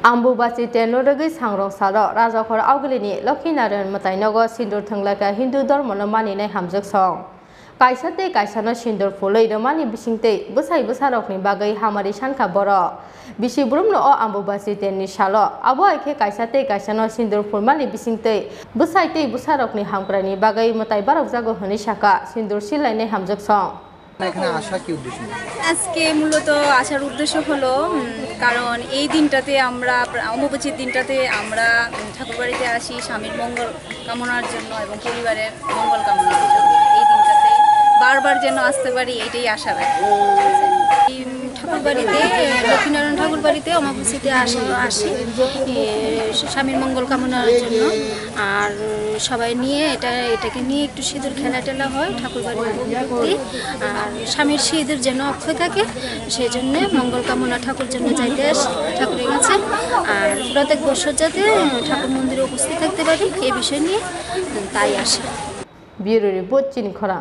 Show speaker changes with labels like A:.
A: Ambubachi Tenuragi Sangrong Salo, Razakor Augilini, Lokinaran Matainogo, Sindur Tanglaka, Hindu Dormonomani, Hamzak song. Kaisate Kaisana Sindur Fulay, the money Bishinte, Busai Busarokni Bagay, Hamari Shanka Boro. Bishi Brumno or Ambubachi Tenishalo, Avoike Kaisate Kaisana Sindur Fulmani Bishinte, Busaite Busarokni Hamkrani, Bagay Matai Barok Zago Honishaka, Sindur Silane Hamzak song.
B: আজকে মূলত আসার উদ্দেশ্য হলো কারণ এই দিনটাতে আমরা অমাবস্যার দিনটাতে আমরা ঠাকুরবাড়িতে আসি স্বামীর মঙ্গল কামনার জন্য এবং পরিবারের মঙ্গল কামনার জন্য এই দিনটাতে বারবার যেন আসতে পারি এটাই আশা রাখি ঠাকুরবাড়িতে লক্ষ্মীনারায়ণ ঠাকুরবাড়িতে অমাবস্যাতে আসি স্বামীর মঙ্গল কামনার জন্য আর সবাই নিয়ে এটাকে নিয়ে একটু সিঁদুর খেলা হয় ঠাকুরবাড়িতে আর স্বামীর সিঁদুর যেন অক্ষয় থাকে সেই জন্য মঙ্গল কামনা ঠাকুর জন্য যাইতে আসি ঠাকুরের কাছে আর প্রত্যেক বছর যাতে ঠাকুর মন্দিরে উপস্থিত থাকতে পারি এই বিষয় নিয়ে তাই আসি
A: ব্যুরো রিপোর্ট চিনি খরা।